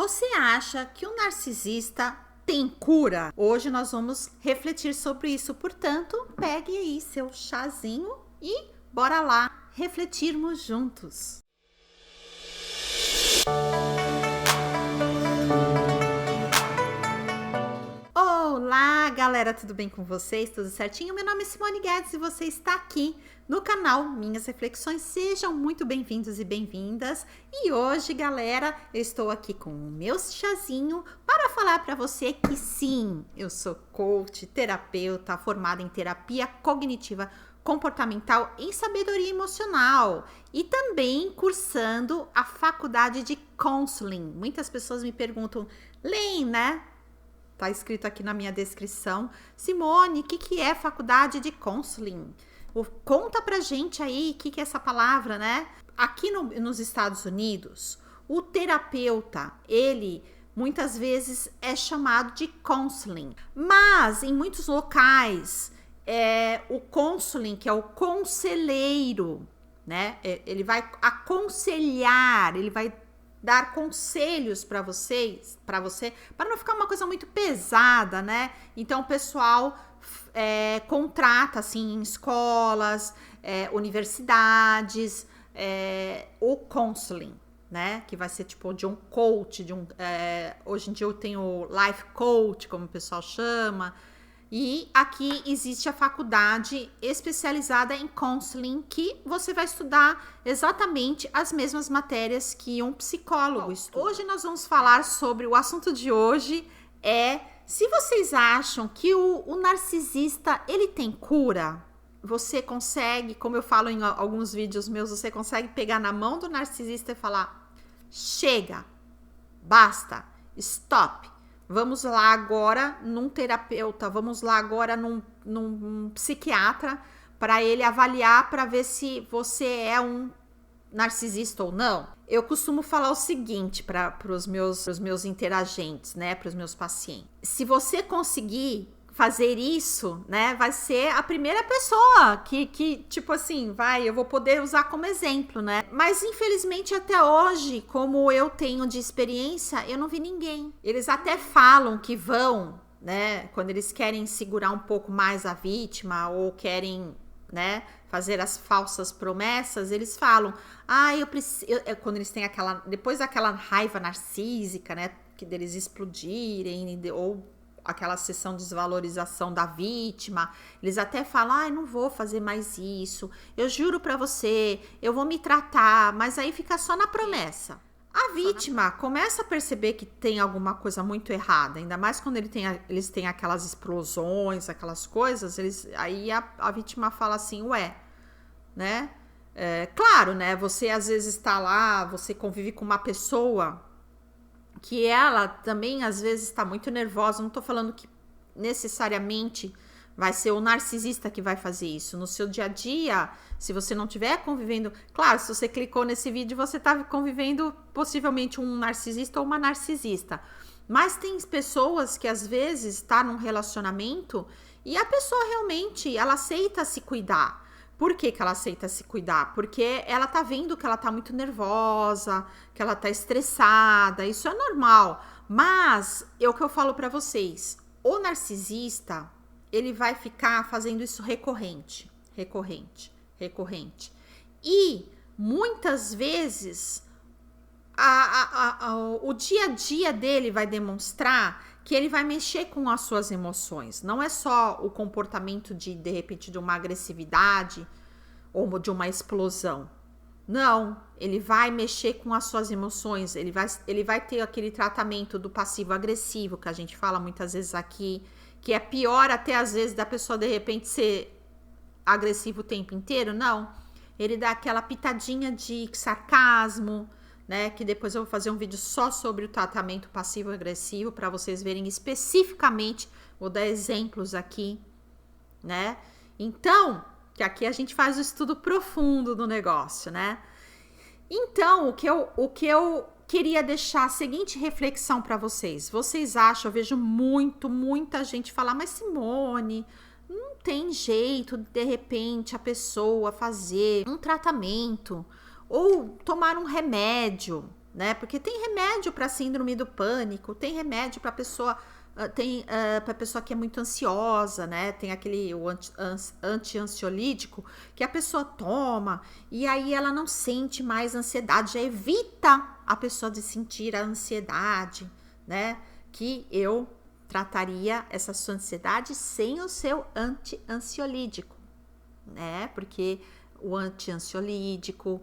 Você acha que o narcisista tem cura? Hoje nós vamos refletir sobre isso, portanto, pegue aí seu chazinho e bora lá refletirmos juntos. Olá, galera, tudo bem com vocês? Tudo certinho? Meu nome é Simone Guedes e você está aqui no canal Minhas Reflexões. Sejam muito bem-vindos e bem-vindas. E hoje, galera, eu estou aqui com o meu chazinho para falar para você que sim, eu sou coach, terapeuta, formada em terapia cognitiva comportamental em sabedoria emocional e também cursando a faculdade de counseling. Muitas pessoas me perguntam, Lê, né? Tá escrito aqui na minha descrição. Simone, o que é faculdade de counseling? Conta pra gente aí o que é essa palavra, né? Aqui nos Estados Unidos, o terapeuta, ele muitas vezes é chamado de counseling. Mas em muitos locais, o counseling, que é o conselheiro, né? Ele vai aconselhar, ele vai dar conselhos para você, para não ficar uma coisa muito pesada, né? Então, o pessoal contrata, assim, em escolas, universidades, o counseling, né? Que vai ser tipo de um coach, hoje em dia eu tenho life coach, como o pessoal chama. E aqui existe a faculdade especializada em counseling, que você vai estudar exatamente as mesmas matérias que um psicólogo estuda. Hoje nós vamos falar sobre o assunto de hoje se vocês acham que o narcisista, ele tem cura. Você consegue, como eu falo em alguns vídeos meus, você consegue pegar na mão do narcisista e falar, chega, basta, stop. Vamos lá agora num terapeuta, vamos lá agora num psiquiatra para ele avaliar para ver se você é um narcisista ou não. Eu costumo falar o seguinte para os meus interagentes, né, para os meus pacientes. Se você conseguir fazer isso, né, vai ser a primeira pessoa que tipo assim, eu vou poder usar como exemplo, né? Mas infelizmente até hoje, como eu tenho de experiência, eu não vi ninguém. Eles até falam que vão, né, quando eles querem segurar um pouco mais a vítima ou querem, né, fazer as falsas promessas, eles falam, eu preciso, quando eles têm depois daquela raiva narcísica, né, que deles explodirem ou aquela sessão de desvalorização da vítima, eles até falam, não vou fazer mais isso, eu juro pra você, eu vou me tratar, mas aí fica só na promessa. A vítima começa a perceber que tem alguma coisa muito errada, ainda mais quando eles têm aquelas explosões, aquelas coisas, aí a vítima fala assim, né? Claro, né? Você às vezes está lá, você convive com uma pessoa que ela também às vezes está muito nervosa. Não tô falando que necessariamente vai ser o narcisista que vai fazer isso. No seu dia a dia, se você não estiver convivendo... Claro, se você clicou nesse vídeo, você está convivendo possivelmente um narcisista ou uma narcisista. Mas tem pessoas que às vezes tá num relacionamento e a pessoa realmente, ela aceita se cuidar. Por que ela aceita se cuidar? Porque ela tá vendo que ela tá muito nervosa, que ela tá estressada, isso é normal. Mas, é o que eu falo pra vocês, o narcisista, ele vai ficar fazendo isso recorrente. E, muitas vezes, o dia a dia dele vai demonstrar que ele vai mexer com as suas emoções. Não é só o comportamento de repente, de uma agressividade ou de uma explosão. Não, ele vai mexer com as suas emoções. Ele vai ter aquele tratamento do passivo-agressivo, que a gente fala muitas vezes aqui, que é pior até às vezes da pessoa, de repente, ser agressivo o tempo inteiro. Não, ele dá aquela pitadinha de sarcasmo, né, que depois eu vou fazer um vídeo só sobre o tratamento passivo-agressivo para vocês verem especificamente, vou dar exemplos aqui, né? Então, que aqui a gente faz o estudo profundo do negócio, né? Então, o que eu queria deixar a seguinte reflexão para vocês. Vocês acham, eu vejo muita gente falar, mas Simone, não tem jeito de repente a pessoa fazer um tratamento ou tomar um remédio, né? Porque tem remédio para síndrome do pânico, tem remédio para pessoa para pessoa que é muito ansiosa, né? Tem o anti-ansiolítico que a pessoa toma e aí ela não sente mais ansiedade, já evita a pessoa de sentir a ansiedade, né? Que eu trataria essa sua ansiedade sem o seu anti-ansiolítico, né? Porque o anti-ansiolítico,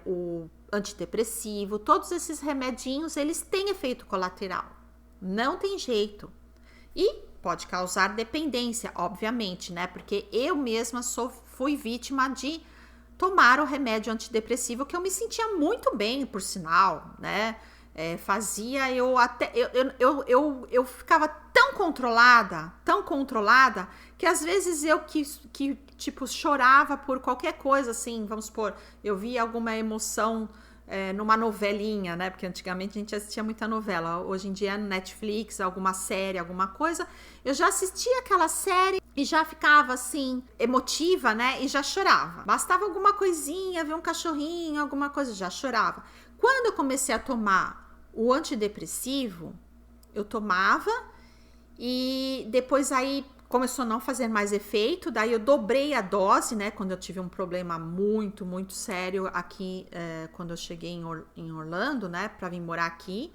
o antidepressivo, todos esses remedinhos, eles têm efeito colateral. Não tem jeito. E pode causar dependência, obviamente, né? Porque eu mesma fui vítima de tomar o remédio antidepressivo, que eu me sentia muito bem, por sinal, né? Fazia eu até eu ficava tão controlada, que às vezes eu que tipo chorava por qualquer coisa, assim, vamos supor, eu via alguma emoção numa novelinha, né? Porque antigamente a gente assistia muita novela, hoje em dia no Netflix, alguma série, alguma coisa, eu já assistia aquela série e já ficava assim, emotiva, né? E já chorava. Bastava alguma coisinha, ver um cachorrinho, alguma coisa, já chorava. Quando eu comecei a tomar o antidepressivo, eu tomava e depois aí começou a não fazer mais efeito, daí eu dobrei a dose, né, quando eu tive um problema muito, muito sério aqui, quando eu cheguei em Orlando, né, pra vir morar aqui,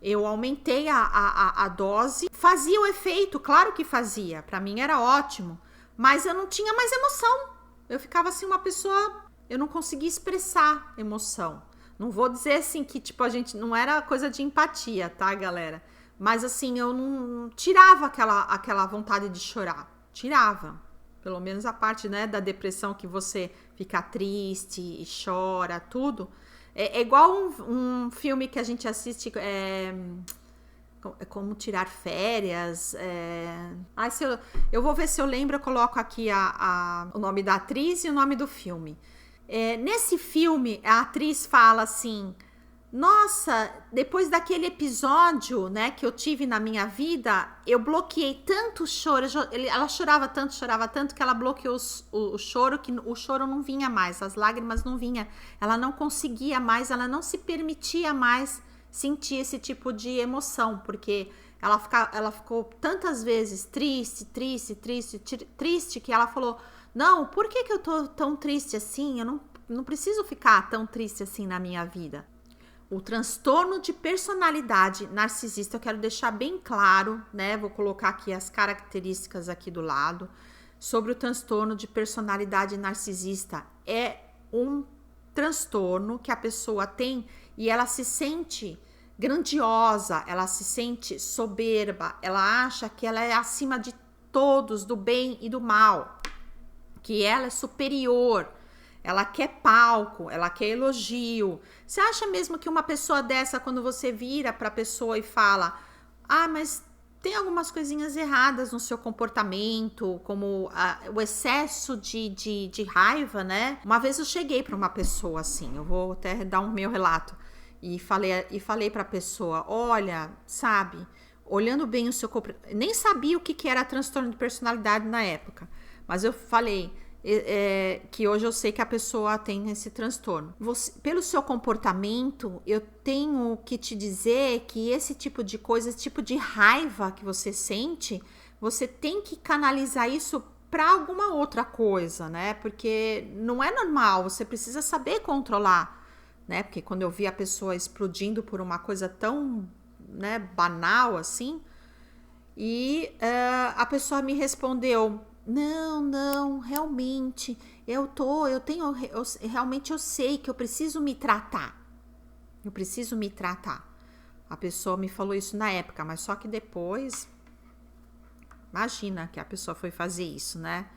eu aumentei a dose, fazia o efeito, claro que fazia, pra mim era ótimo, mas eu não tinha mais emoção, eu ficava assim uma pessoa, eu não conseguia expressar emoção. Não vou dizer assim que, tipo, a gente não era coisa de empatia, tá, galera? Mas assim, eu não tirava aquela vontade de chorar. Tirava. Pelo menos a parte, né, da depressão que você fica triste e chora, tudo. É igual um filme que a gente assiste, Como Tirar Férias. Eu vou ver se eu lembro, eu coloco aqui o nome da atriz e o nome do filme. Nesse filme, a atriz fala assim: nossa, depois daquele episódio, né, que eu tive na minha vida, eu bloqueei tanto o choro. Ela chorava tanto que ela bloqueou o choro, que o choro não vinha mais, as lágrimas não vinham. Ela não conseguia mais, ela não se permitia mais sentir esse tipo de emoção, porque ela ficou tantas vezes triste, que ela falou: não, por que eu tô tão triste assim? Eu não preciso ficar tão triste assim na minha vida. O transtorno de personalidade narcisista, eu quero deixar bem claro, né? Vou colocar aqui as características aqui do lado. Sobre o transtorno de personalidade narcisista, é um transtorno que a pessoa tem e ela se sente grandiosa, ela se sente soberba, ela acha que ela é acima de todos, do bem e do mal, que ela é superior, ela quer palco, ela quer elogio. Você acha mesmo que uma pessoa dessa, quando você vira para a pessoa e fala: ah, mas tem algumas coisinhas erradas no seu comportamento, como o excesso de raiva, né? Uma vez eu cheguei para uma pessoa assim, eu vou até dar um meu relato, e falei para a pessoa: olha, sabe, olhando bem o seu comportamento, nem sabia o que era transtorno de personalidade na época, mas eu falei que hoje eu sei que a pessoa tem esse transtorno. Pelo seu comportamento, eu tenho que te dizer que esse tipo de coisa, esse tipo de raiva que você sente, você tem que canalizar isso para alguma outra coisa, né? Porque não é normal, você precisa saber controlar, né? Porque quando eu vi a pessoa explodindo por uma coisa tão, né, banal assim, e a pessoa me respondeu: não, realmente, realmente eu sei que eu preciso me tratar. A pessoa me falou isso na época, mas só que depois, imagina que a pessoa foi fazer isso, né?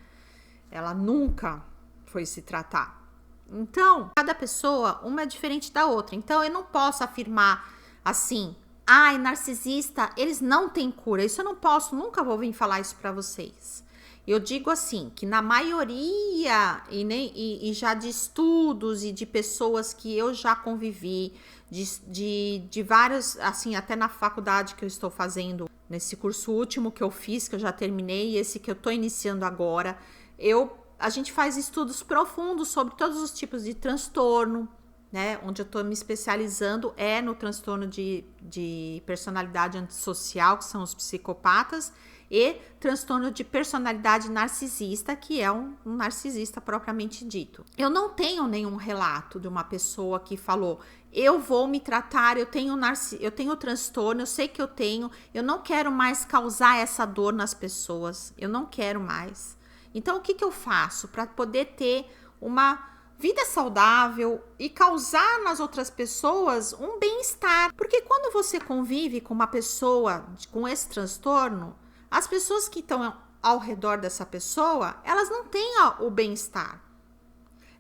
Ela nunca foi se tratar. Então, cada pessoa, uma é diferente da outra. Então, eu não posso afirmar assim: ai, narcisista, eles não têm cura. Isso eu não posso, nunca vou vir falar isso pra vocês. Eu digo assim, que na maioria, e já de estudos e de pessoas que eu já convivi, de vários, assim, até na faculdade que eu estou fazendo, nesse curso último que eu fiz, que eu já terminei, e esse que eu estou iniciando agora, a gente faz estudos profundos sobre todos os tipos de transtorno, né? Onde eu tô me especializando é no transtorno de personalidade antissocial, que são os psicopatas, e transtorno de personalidade narcisista, que é um narcisista propriamente dito. Eu não tenho nenhum relato de uma pessoa que falou: eu vou me tratar, eu tenho transtorno, eu sei que eu não quero mais causar essa dor nas pessoas, eu não quero mais. Então, o que eu faço para poder ter uma vida saudável e causar nas outras pessoas um bem-estar? Porque quando você convive com uma pessoa com esse transtorno, as pessoas que estão ao redor dessa pessoa, elas não têm o bem-estar.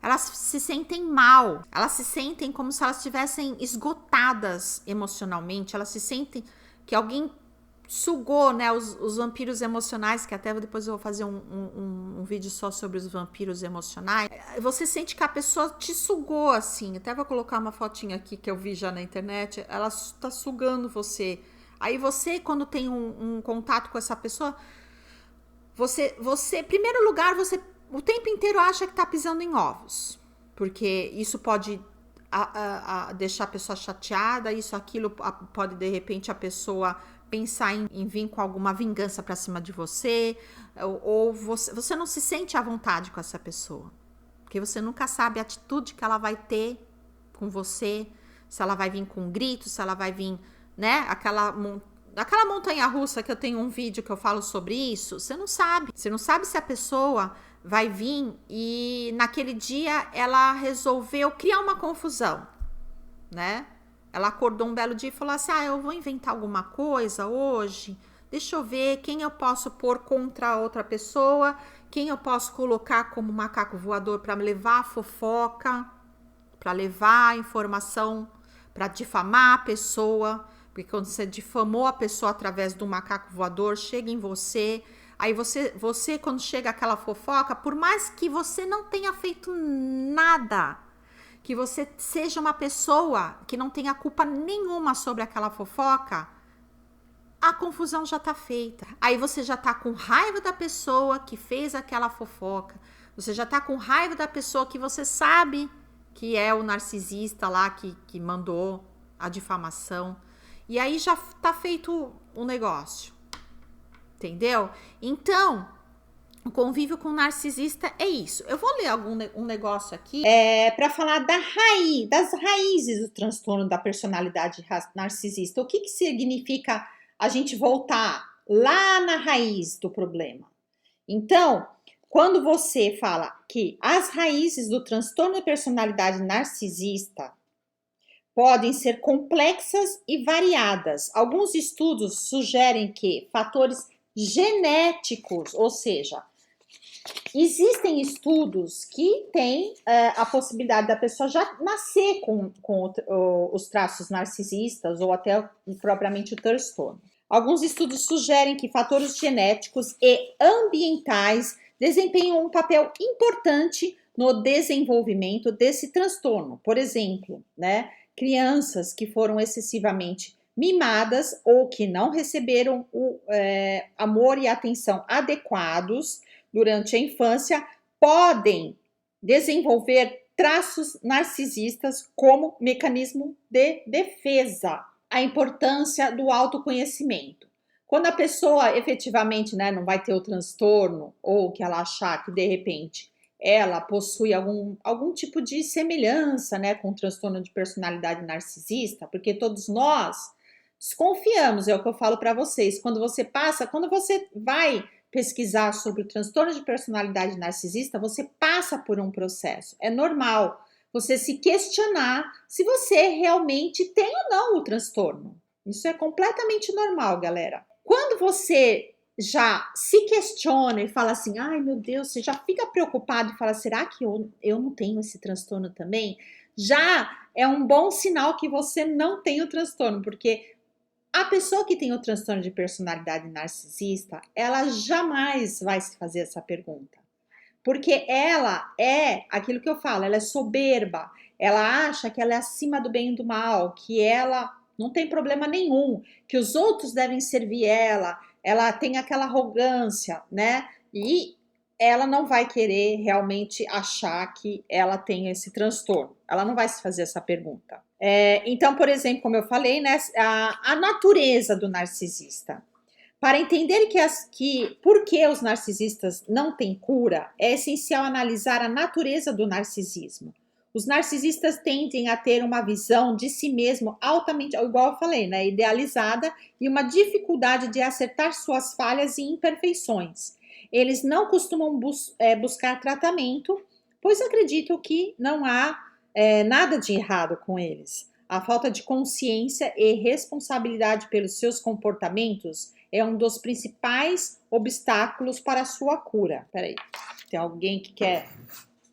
Elas se sentem mal, elas se sentem como se elas estivessem esgotadas emocionalmente, elas se sentem que alguém sugou, né, os vampiros emocionais, que até depois eu vou fazer um vídeo só sobre os vampiros emocionais. Você sente que a pessoa te sugou, assim, até vou colocar uma fotinha aqui que eu vi já na internet, ela tá sugando você. Aí você, quando tem um contato com essa pessoa, você, em primeiro lugar, você o tempo inteiro acha que tá pisando em ovos, porque isso pode deixar a pessoa chateada, aquilo pode, de repente, a pessoa pensar em vir com alguma vingança pra cima de você, ou você não se sente à vontade com essa pessoa, porque você nunca sabe a atitude que ela vai ter com você, se ela vai vir com gritos, se ela vai vir, né, aquela montanha russa que eu tenho um vídeo que eu falo sobre isso, você não sabe se a pessoa vai vir e naquele dia ela resolveu criar uma confusão, né? Ela acordou um belo dia e falou assim: eu vou inventar alguma coisa hoje, deixa eu ver quem eu posso pôr contra outra pessoa, quem eu posso colocar como macaco voador para levar a fofoca, para levar a informação, para difamar a pessoa, porque quando você difamou a pessoa através do macaco voador, chega em você. Aí você, quando chega aquela fofoca, por mais que você não tenha feito nada, que você seja uma pessoa que não tenha culpa nenhuma sobre aquela fofoca, a confusão já tá feita. Aí você já tá com raiva da pessoa que fez aquela fofoca, você já tá com raiva da pessoa que você sabe que é o narcisista lá que mandou a difamação. E aí já tá feito um negócio. Entendeu? Então, o convívio com o narcisista é isso. Eu vou ler um negócio aqui para falar das raízes do transtorno da personalidade narcisista. O que significa a gente voltar lá na raiz do problema? Então, quando você fala que as raízes do transtorno da personalidade narcisista podem ser complexas e variadas, alguns estudos sugerem que fatores genéticos, ou seja, existem estudos que têm a possibilidade da pessoa já nascer com os traços narcisistas ou até propriamente o transtorno. Alguns estudos sugerem que fatores genéticos e ambientais desempenham um papel importante no desenvolvimento desse transtorno. Por exemplo, né, crianças que foram excessivamente mimadas ou que não receberam o amor e atenção adequados durante a infância podem desenvolver traços narcisistas como mecanismo de defesa. A importância do autoconhecimento. Quando a pessoa efetivamente, né, não vai ter o transtorno ou que ela achar que de repente ela possui algum tipo de semelhança, né, com o transtorno de personalidade narcisista, porque todos nós desconfiamos, é o que eu falo para vocês. Quando você vai pesquisar sobre o transtorno de personalidade narcisista, você passa por um processo. É normal você se questionar se você realmente tem ou não o transtorno. Isso é completamente normal, galera. Quando você já se questiona e fala assim, ai meu Deus, você já fica preocupado e fala, será que eu não tenho esse transtorno também? Já é um bom sinal que você não tem o transtorno, porque a pessoa que tem o transtorno de personalidade narcisista, ela jamais vai se fazer essa pergunta. Porque ela é aquilo que eu falo, ela é soberba, ela acha que ela é acima do bem e do mal, que ela não tem problema nenhum, que os outros devem servir ela tem aquela arrogância, né? E ela não vai querer realmente achar que ela tem esse transtorno. Ela não vai se fazer essa pergunta. Então, por exemplo, como eu falei, né, a natureza do narcisista. Para entender por que os narcisistas não têm cura, é essencial analisar a natureza do narcisismo. Os narcisistas tendem a ter uma visão de si mesmo altamente, igual eu falei, né, idealizada e uma dificuldade de acertar suas falhas e imperfeições. Eles não costumam buscar tratamento, pois acreditam que não há nada de errado com eles. A falta de consciência e responsabilidade pelos seus comportamentos é um dos principais obstáculos para a sua cura. Peraí, tem alguém que quer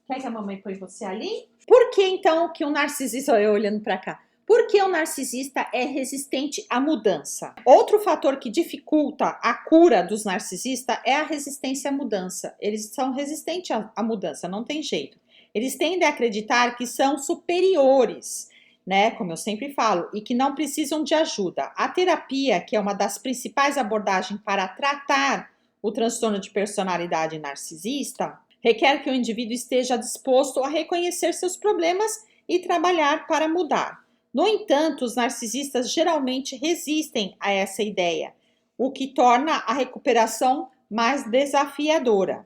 que a mamãe põe você ali? Por que então que o narcisista, olha eu olhando para cá, por que o narcisista é resistente à mudança? Outro fator que dificulta a cura dos narcisistas é a resistência à mudança. Eles são resistentes à mudança, não tem jeito. Eles tendem a acreditar que são superiores, né? Como eu sempre falo, e que não precisam de ajuda. A terapia, que é uma das principais abordagens para tratar o transtorno de personalidade narcisista, requer que o indivíduo esteja disposto a reconhecer seus problemas e trabalhar para mudar. No entanto, os narcisistas geralmente resistem a essa ideia, o que torna a recuperação mais desafiadora.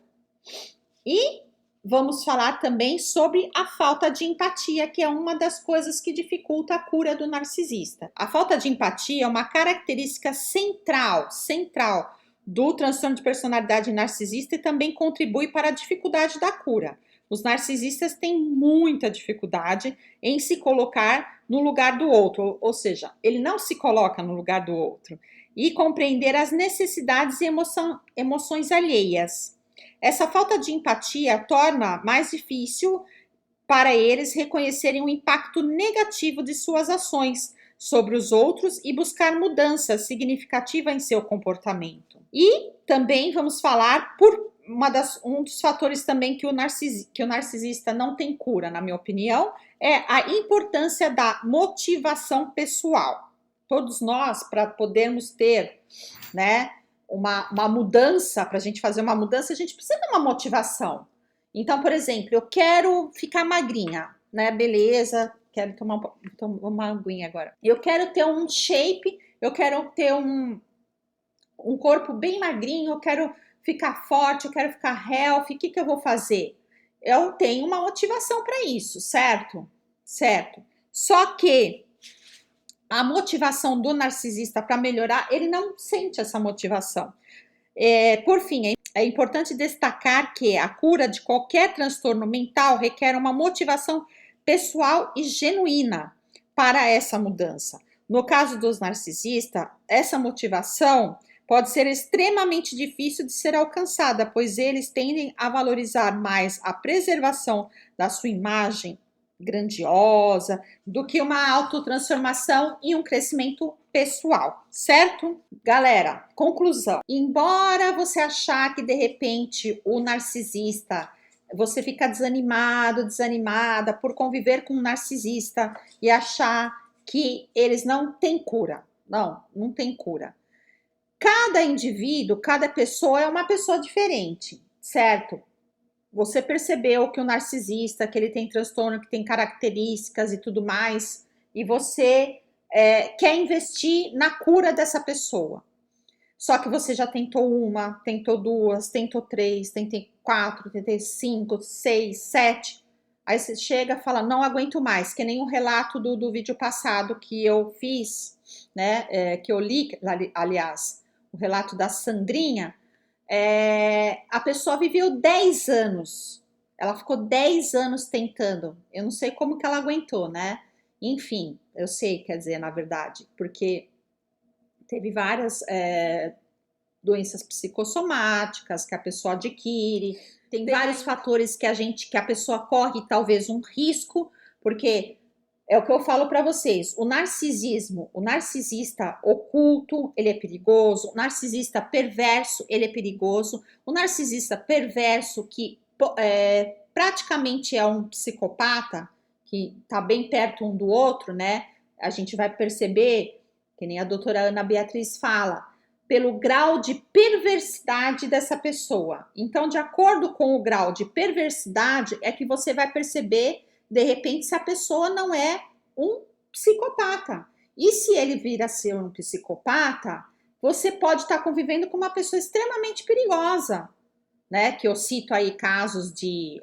E vamos falar também sobre a falta de empatia, que é uma das coisas que dificulta a cura do narcisista. A falta de empatia é uma característica central do transtorno de personalidade narcisista e também contribui para a dificuldade da cura. Os narcisistas têm muita dificuldade em se colocar no lugar do outro, ou seja, ele não se coloca no lugar do outro, e compreender as necessidades e emoções alheias. Essa falta de empatia torna mais difícil para eles reconhecerem o impacto negativo de suas ações sobre os outros e buscar mudanças significativas em seu comportamento. E também vamos falar por um dos fatores também que o narcisista não tem cura, na minha opinião, é a importância da motivação pessoal. Todos nós, para podermos ter, né, uma mudança, para a gente fazer uma mudança, a gente precisa de uma motivação. Então, por exemplo, eu quero ficar magrinha, né? Beleza, quero tomar uma aguinha agora. Eu quero ter um shape, eu quero ter um corpo bem magrinho, eu quero ficar forte, eu quero ficar healthy. O que eu vou fazer? Eu tenho uma motivação para isso, certo? Certo. Só que a motivação do narcisista para melhorar, ele não sente essa motivação. Por fim, é importante destacar que a cura de qualquer transtorno mental requer uma motivação pessoal e genuína para essa mudança. No caso dos narcisistas, essa motivação pode ser extremamente difícil de ser alcançada, pois eles tendem a valorizar mais a preservação da sua imagem grandiosa do que uma autotransformação e um crescimento pessoal, certo? Galera, conclusão. Embora você achar que de repente o narcisista, você fica desanimado, desanimada por conviver com um narcisista e achar que eles não têm cura. Não tem cura. Cada indivíduo, cada pessoa é uma pessoa diferente, certo? Você percebeu que o narcisista, que ele tem transtorno, que tem características e tudo mais, e você quer investir na cura dessa pessoa. Só que você já tentou uma, tentou duas, tentou três, tentei quatro, tentei cinco, seis, sete. Aí você chega e fala, não aguento mais, que nem o relato do vídeo passado que eu fiz, né? Que eu li, aliás, o relato da Sandrinha. A pessoa viveu 10 anos. Ela ficou 10 anos tentando. Eu não sei como que ela aguentou, né? Enfim, eu sei, quer dizer, na verdade, porque teve várias doenças psicossomáticas que a pessoa adquire. Tem vários fatores que a pessoa corre talvez um risco, porque é o que eu falo para vocês, o narcisista oculto, ele é perigoso, o narcisista perverso, ele é perigoso, o narcisista perverso que praticamente é um psicopata, que tá bem perto um do outro, né? A gente vai perceber, que nem a doutora Ana Beatriz fala, pelo grau de perversidade dessa pessoa. Então, de acordo com o grau de perversidade, é que você vai perceber, de repente, se a pessoa não é um psicopata. E se ele vir a ser um psicopata, você pode estar convivendo com uma pessoa extremamente perigosa, né? Que eu cito aí casos de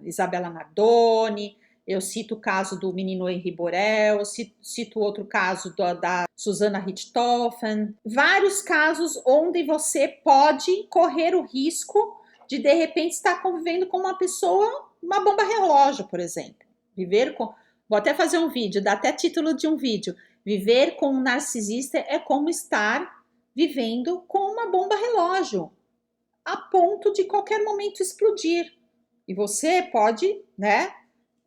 Isabela Nardoni, eu cito o caso do menino Henri Borel, cito outro caso da Susana Richthofen, vários casos onde você pode correr o risco de repente estar convivendo com uma pessoa, uma bomba relógio, por exemplo. Viver com, vou até fazer um vídeo, dá até título de um vídeo. Viver com um narcisista é como estar vivendo com uma bomba relógio, a ponto de qualquer momento explodir. E você pode, né,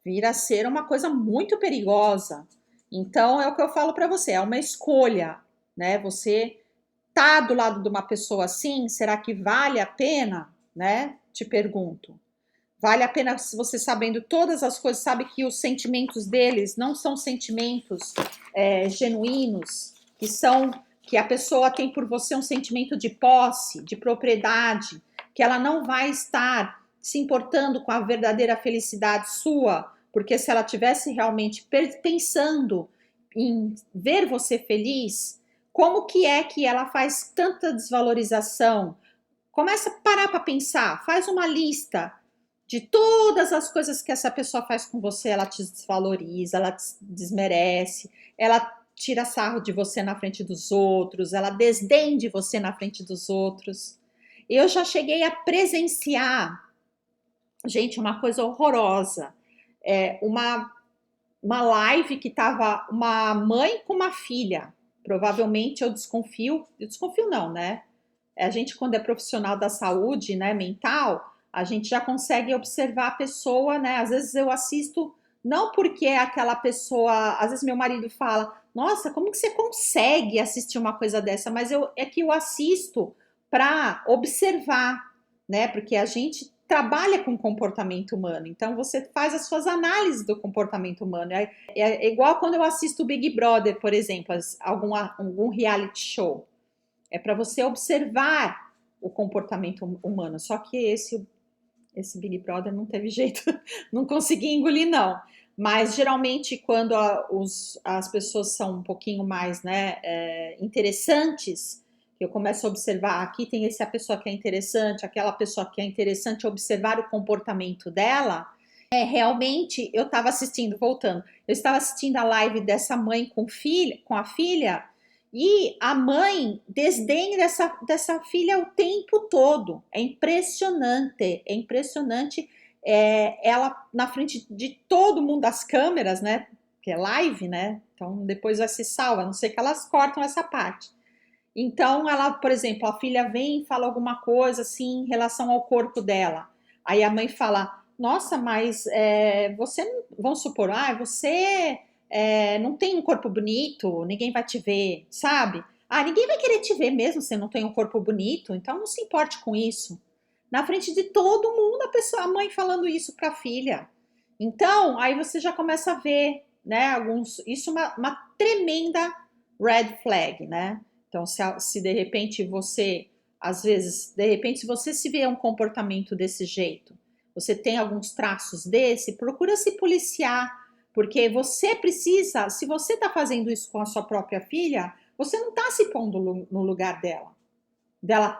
vir a ser uma coisa muito perigosa. Então, é o que eu falo para você, é uma escolha, né? Você tá do lado de uma pessoa assim, será que vale a pena, né? Te pergunto. Vale a pena se você sabendo todas as coisas, sabe que os sentimentos deles não são sentimentos genuínos, que a pessoa tem por você um sentimento de posse, de propriedade, que ela não vai estar se importando com a verdadeira felicidade sua, porque se ela tivesse realmente pensando em ver você feliz, como que é que ela faz tanta desvalorização? Começa a parar para pensar, faz uma lista de todas as coisas que essa pessoa faz com você. Ela te desvaloriza, ela te desmerece, ela tira sarro de você na frente dos outros, ela desdém de você na frente dos outros. Eu já cheguei a presenciar, gente, uma coisa horrorosa, uma live que tava uma mãe com uma filha, provavelmente eu desconfio não, né? A gente, quando é profissional da saúde, né, mental, a gente já consegue observar a pessoa, né? Às vezes eu assisto, não porque aquela pessoa, às vezes meu marido fala, nossa, como que você consegue assistir uma coisa dessa? Mas é que eu assisto para observar, né? Porque a gente trabalha com comportamento humano, então você faz as suas análises do comportamento humano. É igual quando eu assisto o Big Brother, por exemplo, algum reality show. É para você observar o comportamento humano. Só que esse Big Brother não teve jeito, não consegui engolir, não. Mas geralmente, quando as pessoas são um pouquinho mais, né, interessantes, eu começo a observar, aqui tem essa pessoa que é interessante, aquela pessoa que é interessante, observar o comportamento dela. Realmente, eu estava assistindo, voltando, eu estava assistindo a live dessa mãe com a filha, e a mãe desdém dessa filha o tempo todo. É impressionante, é impressionante. Ela na frente de todo mundo, das câmeras, né? Que é live, né? Então depois vai se salva, a não sei que elas cortam essa parte. Então ela, por exemplo, a filha vem e fala alguma coisa assim em relação ao corpo dela. Aí a mãe fala: Nossa, mas você, vamos supor, você não tem um corpo bonito, ninguém vai te ver, sabe? Ah, ninguém vai querer te ver mesmo se não tem um corpo bonito, então não se importe com isso. Na frente de todo mundo, a mãe falando isso para a filha. Então, aí você já começa a ver, né, isso é uma tremenda red flag, né? Então, se de repente você, às vezes, de repente, se você se vê um comportamento desse jeito, você tem alguns traços desse, procura se policiar, porque você precisa, se você está fazendo isso com a sua própria filha, você não está se pondo no lugar dela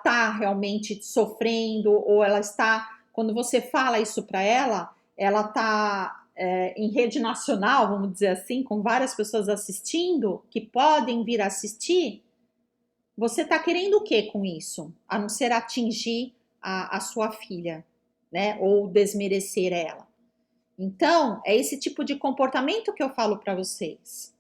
tá realmente sofrendo, ou ela está, quando você fala isso para ela tá em rede nacional, vamos dizer assim, com várias pessoas assistindo, que podem vir assistir, você está querendo o que com isso? A não ser atingir a sua filha, né? Ou desmerecer ela. Então, é esse tipo de comportamento que eu falo para vocês.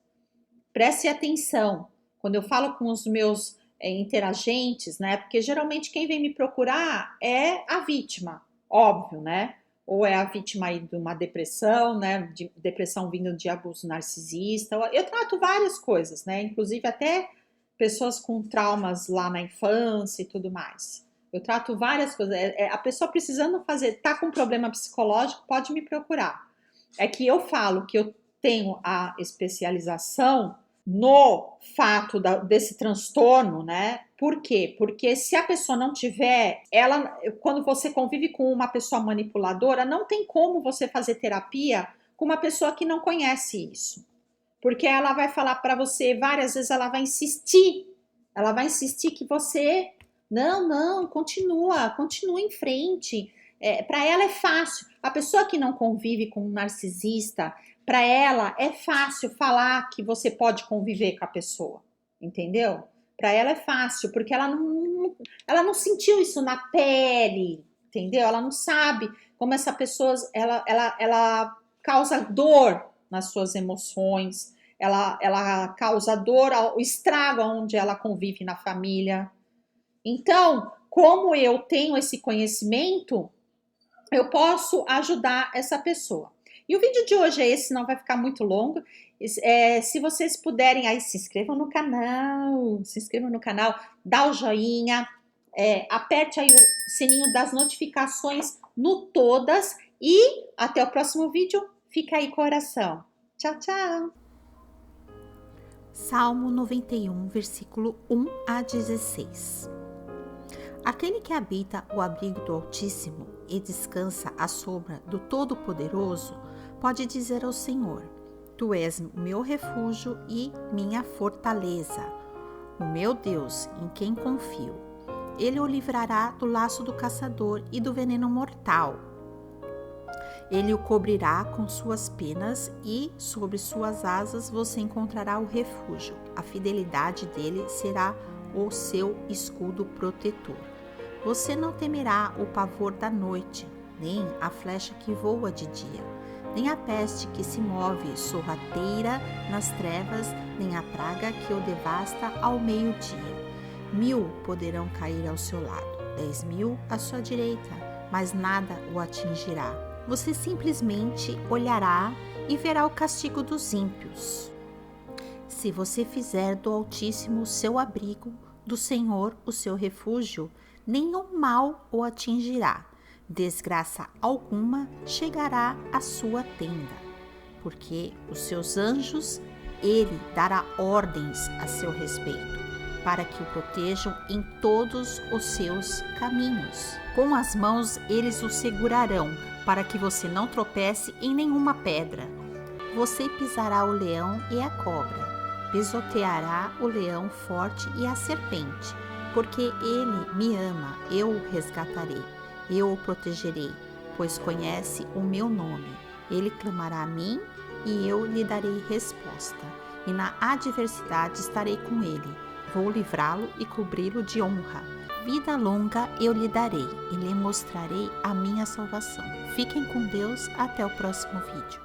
Preste atenção. Quando eu falo com os meus interagentes, né? Porque geralmente quem vem me procurar é a vítima, óbvio, né? Ou é a vítima aí de uma depressão, né? De depressão vindo de abuso narcisista. Eu trato várias coisas, né? Inclusive até pessoas com traumas lá na infância e tudo mais. Eu trato várias coisas. A pessoa precisando tá com problema psicológico, pode me procurar. É que eu falo que eu tenho a especialização no fato desse transtorno, né? Por quê? Porque se a pessoa não tiver, quando você convive com uma pessoa manipuladora, não tem como você fazer terapia com uma pessoa que não conhece isso. Porque ela vai falar para você várias vezes, ela vai insistir que você, não, continua em frente. Para ela é fácil. A pessoa que não convive com um narcisista, para ela é fácil falar que você pode conviver com a pessoa, entendeu? Para ela é fácil, porque ela não sentiu isso na pele, entendeu? Ela não sabe como essa pessoa, ela causa dor nas suas emoções, ela causa dor, o estrago onde ela convive na família. Então, como eu tenho esse conhecimento, eu posso ajudar essa pessoa. E o vídeo de hoje é esse, não vai ficar muito longo. Se vocês puderem, aí se inscrevam no canal, dá o joinha, aperte aí o sininho das notificações no todas e até o próximo vídeo. Fica aí com a oração. Tchau, tchau. Salmo 91, versículo 1 a 16. Aquele que habita o abrigo do Altíssimo e descansa à sombra do Todo-Poderoso, pode dizer ao Senhor: Tu és meu refúgio e minha fortaleza, o meu Deus em quem confio. Ele o livrará do laço do caçador e do veneno mortal. Ele o cobrirá com suas penas e sobre suas asas você encontrará o refúgio. A fidelidade dele será o seu escudo protetor. Você não temerá o pavor da noite, nem a flecha que voa de dia, nem a peste que se move sorrateira nas trevas, nem a praga que o devasta ao meio-dia. 1000 poderão cair ao seu lado, 10.000 à sua direita, mas nada o atingirá. Você simplesmente olhará e verá o castigo dos ímpios. Se você fizer do Altíssimo o seu abrigo, do Senhor o seu refúgio, nenhum mal o atingirá, desgraça alguma chegará à sua tenda, porque os seus anjos ele dará ordens a seu respeito, para que o protejam em todos os seus caminhos. Com as mãos eles o segurarão, para que você não tropece em nenhuma pedra. Você pisará o leão e a cobra, pisoteará o leão forte e a serpente, porque ele me ama, eu o resgatarei, eu o protegerei, pois conhece o meu nome. Ele clamará a mim e eu lhe darei resposta, e na adversidade estarei com ele. Vou livrá-lo e cobri-lo de honra. Vida longa eu lhe darei e lhe mostrarei a minha salvação. Fiquem com Deus, até o próximo vídeo.